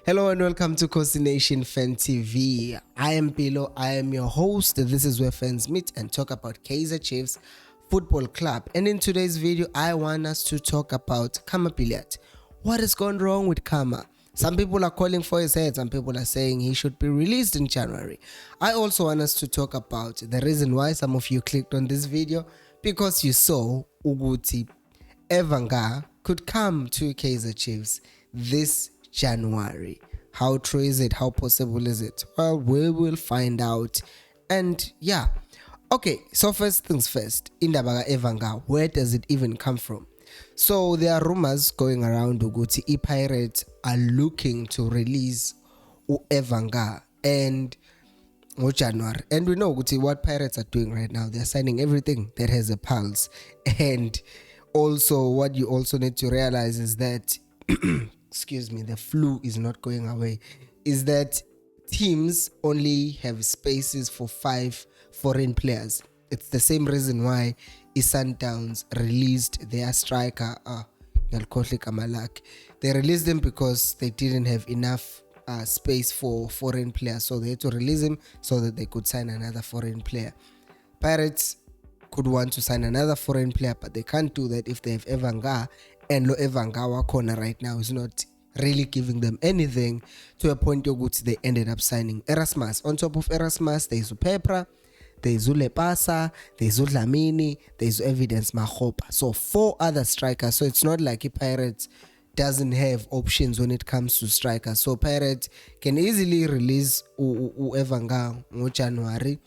Hello and welcome to Coast Nation Fan TV. I am Pilo, I am your host. This is where fans meet and talk about Kaizer Chiefs Football Club. And in today's video, I want us to talk about Billiat. What has gone wrong with Kama? Some people are calling for his head, some people are saying he should be released in January. I also want us to talk about the reason why some of you clicked on this video, because you saw Uguti Eva Nga could come to Kaizer Chiefs this January. How true is it? How possible is it? Well, we will find out. And yeah, okay, so first things first, indaba Evanga, where does it even come from? So there are rumors going around ukuthi Pirates are looking to release Evanga and January, and we know what Pirates are doing right now. They're signing everything that has a pulse. And also what you also need to realize is that excuse me, the flu is not going away, is that teams only have spaces for 5 foreign players. It's the same reason why Sundowns released their striker, they released him because they didn't have enough space for foreign players, so they had to release him so that they could sign another foreign player. Pirates could want to sign another foreign player, but they can't do that if they have Evanga, and Evanga corner right now is not really giving them anything, to a point yoguthi they ended up signing Erasmus. On top of Erasmus, there's Pepra, there's Lepasa, there's Dlamini, there's Evidence Mahopa. So 4 other strikers. So it's not like Pirates doesn't have options when it comes to strikers. So Pirates can easily release Evanga in January.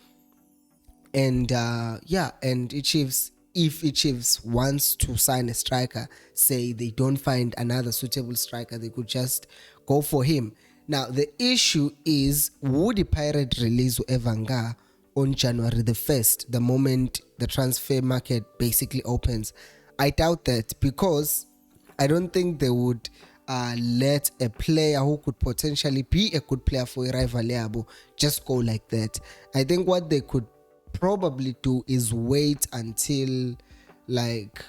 And and Chiefs, if Chiefs wants to sign a striker, say they don't find another suitable striker, they could just go for him. Now the issue is, would the Pirate release Evanga on January the 1st, the moment the transfer market basically opens? I doubt that, because I don't think they would let a player who could potentially be a good player for a rival yabo just go like that. I think what they could probably do is wait until like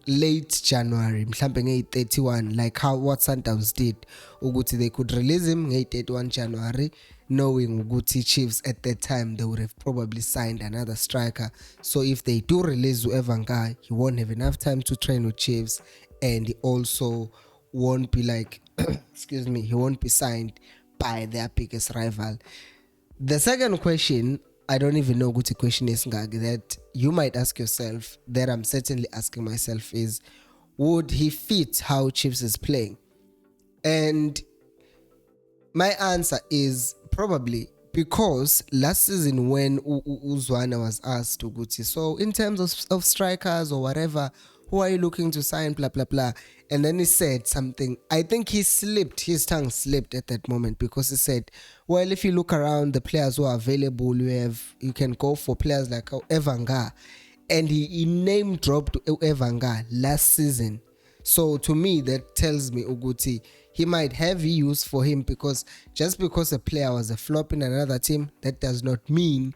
late January, mhlambe 31, like what Sundowns did. Uguti they could release him 31 January, knowing Uguti Chiefs at that time they would have probably signed another striker. So if they do release Evanga, he won't have enough time to train with Chiefs, and he also won't be like excuse me, he won't be signed by their biggest rival. The second question, I don't even know what the question is that you might ask yourself, that I'm certainly asking myself, is would he fit how Chiefs is playing? And my answer is probably, because last season when Uzwana was asked to Guti, so in terms of strikers or whatever, who are you looking to sign, blah blah blah, and then he said something, I think his tongue slipped at that moment, because he said, well, if you look around the players who are available, you can go for players like Evanga, and he name dropped Evanga last season. So to me, that tells me Uguti, he might have use for him, because just because a player was a flop in another team, that does not mean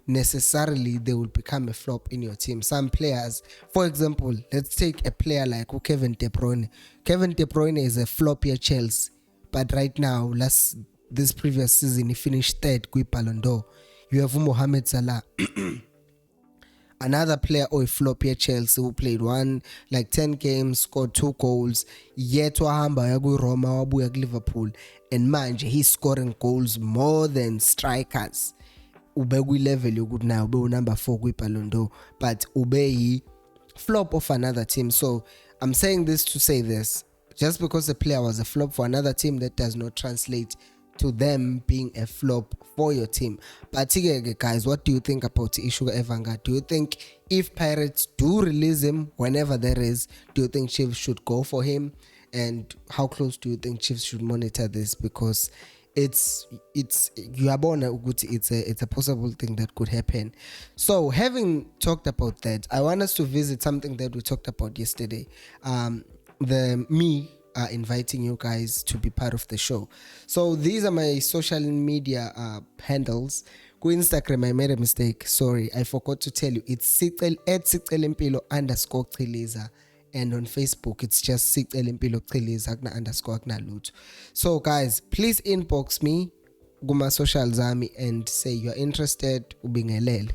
necessarily they will become a flop in your team. Some players, for example, let's take a player like Kevin De Bruyne. Kevin De Bruyne is a flop here Chelsea, but right now, this previous season, he finished 3rd with Ballon d'Or. You have Mohamed Salah, another player or a flop here Chelsea, who played 10 games, scored 2 goals, yet wahamba yaku Roma, wabuya ku Liverpool, and manje he's scoring goals more than strikers. Ube ku level yokuthi now ube number 4 ku Ballon d'Or, but ube flop of another team. So I'm saying this to say this: just because a player was a flop for another team, that does not translate to them being a flop for your team. But guys, what do you think about the issue of Evanga? Do you think if Pirates do release him whenever there is, do you think Chiefs should go for him? And how close do you think Chiefs should monitor this? Because it's a possible thing that could happen. So having talked about that, I want us to visit something that we talked about yesterday. Inviting you guys to be part of the show. So these are my social media handles. Go Instagram, I made a mistake. Sorry, I forgot to tell you. It's @sicelimpilo_Chiliza. and on Facebook it's just _. So guys, please inbox me kuma social zami and say you're interested, ubingelele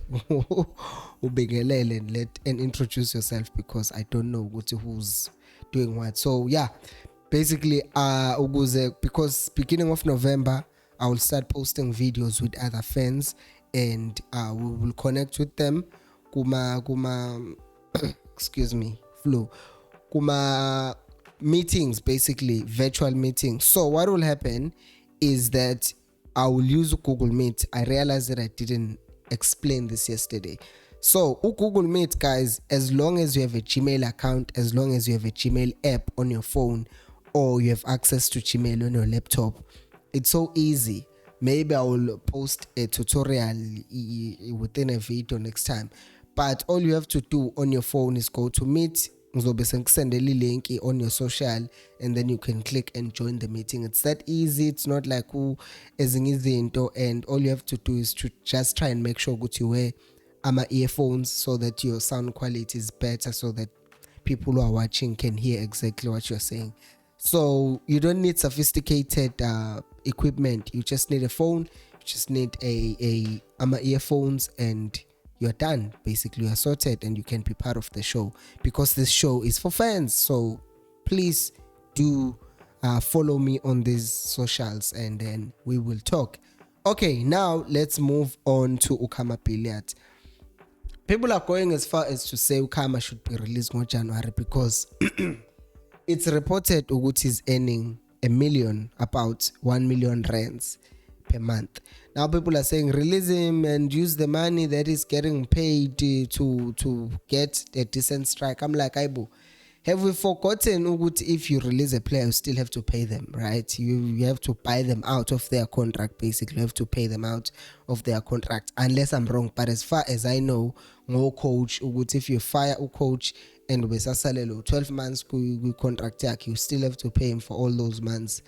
and introduce yourself, because I don't know who's doing what. So yeah, basically because beginning of November I will start posting videos with other fans, and we will connect with them kuma excuse me, flu, kuma meetings, basically virtual meetings. So what will happen is that I will use Google Meet. I realized that I didn't explain this yesterday. So Google Meet, guys, as long as you have a Gmail account, as long as you have a Gmail app on your phone, or you have access to Gmail on your laptop, it's so easy. Maybe I will post a tutorial within a video next time, but all you have to do on your phone is go to Meet, send a link on your social, and then you can click and join the meeting. It's that easy. It's not like and all you have to do is to just try and make sure that you wear earphones so that your sound quality is better, so that people who are watching can hear exactly what you're saying. So you don't need sophisticated equipment. You just need a phone, you just need a earphones, and you're done. Basically, you're sorted, and you can be part of the show, because this show is for fans. So please do follow me on these socials, and then we will talk. Okay, now let's move on to Ukama Billiat. People are going as far as to say Ukama should be released in January, because it's reported Ugut is earning about 1 million rands per month. Now people are saying release him and use the money that is getting paid to get a decent strike. I'm like, Aibu, have we forgotten Ugut, if you release a player, you still have to pay them, right? You have to buy them out of their contract. Basically, you have to pay them out of their contract, unless I'm wrong. But as far as I know, no coach Ugut, if you fire a coach and we 12 months contract, you still have to pay him for all those months.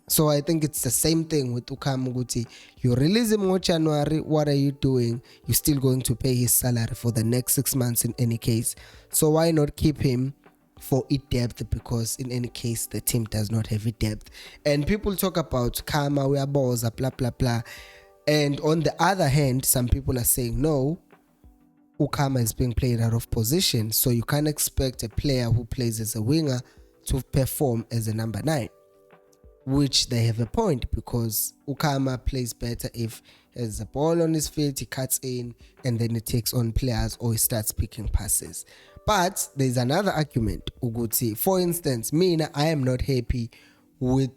So I think it's the same thing with Ukama Guti. You release him in January, what are you doing? You're still going to pay his salary for the next 6 months in any case. So why not keep him for depth? Because in any case, the team does not have depth. And people talk about Kama, we are balls, blah, blah, blah. And on the other hand, some people are saying, no, Ukama is being played out of position. So you can't expect a player who plays as a winger to perform as a number 9. Which they have a point, because Ukama plays better if he has a ball on his feet, he cuts in, and then he takes on players, or he starts picking passes. But there's another argument, Uguti. For instance, I am not happy with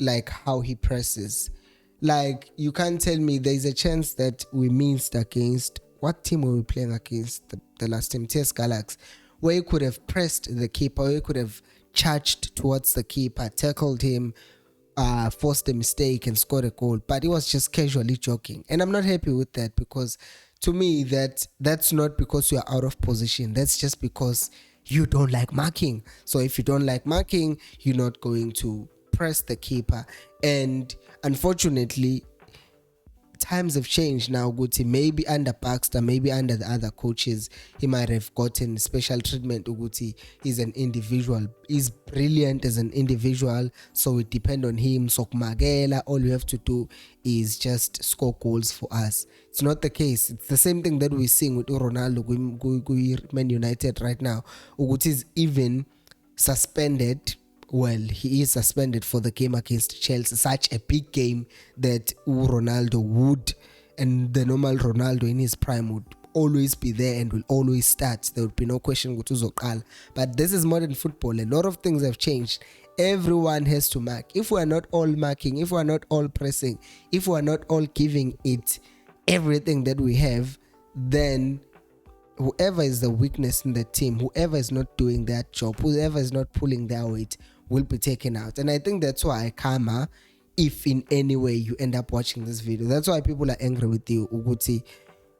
like how he presses. Like, you can't tell me there's a chance that we missed against, what team were we playing against the last team? TS Galaxy, where you could have pressed the keeper, where you could have charged towards the keeper, tackled him, forced a mistake and scored a goal, but he was just casually jogging. And I'm not happy with that, because to me that's not because you are out of position, that's just because you don't like marking. So if you don't like marking, you're not going to press the keeper. And unfortunately, times have changed now, Uguti. Maybe under Baxter, maybe under the other coaches, he might have gotten special treatment. Uguti is an individual. He's brilliant as an individual, so it depends on him. So Magela, all you have to do is just score goals for us. It's not the case. It's the same thing that we're seeing with Ronaldo, Man United right now. Uguti is even suspended. Well, he is suspended for the game against Chelsea. Such a big game that Ronaldo would, and the normal Ronaldo in his prime would always be there and will always start. There would be no question. But this is modern football. A lot of things have changed. Everyone has to mark. If we are not all marking, if we are not all pressing, if we are not all giving it everything that we have, then whoever is the weakness in the team, whoever is not doing that job, whoever is not pulling their weight, will be taken out. And I think that's why Kama, if in any way you end up watching this video, that's why people are angry with you, Uguti.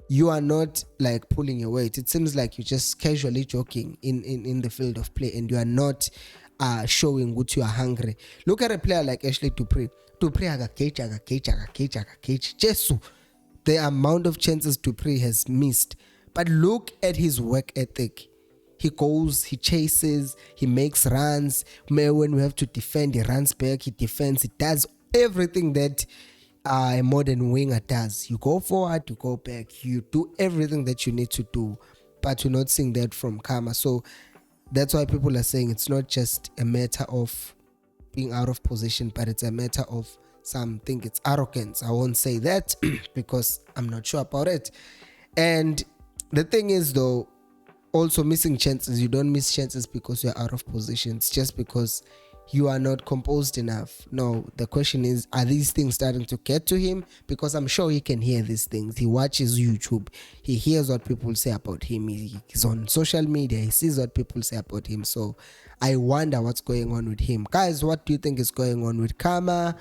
You are not like pulling your weight. It seems like you're just casually joking in the field of play, and you are not showing what you are hungry. Look at a player like Ashley Dupree. Jesu, the amount of chances Dupree has missed. But look at his work ethic. he goes, he chases, he makes runs. When we have to defend, he runs back, he defends, he does everything that a modern winger does. You go forward, you go back, you do everything that you need to do, but you're not seeing that from Khama. So that's why people are saying it's not just a matter of being out of position, but it's a matter of some think it's arrogance. I won't say that because I'm not sure about it. And the thing is, though, also missing chances. You don't miss chances because you're out of position. It's just because you are not composed enough. No, the question is, are these things starting to get to him? Because I'm sure he can hear these things. He watches YouTube. He hears what people say about him. He's on social media. He sees what people say about him. So I wonder what's going on with him. Guys, what do you think is going on with Khama?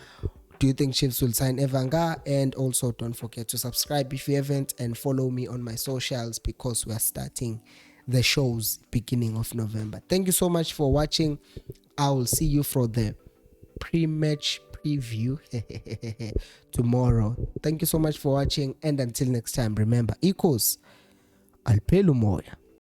Do you think Chiefs will sign Evanga? And also don't forget to subscribe if you haven't, and follow me on my socials because we are starting the shows beginning of November. Thank you so much for watching. I will see you for the pre-match preview tomorrow. Thank you so much for watching, and until next time, remember, equals alpelu moya.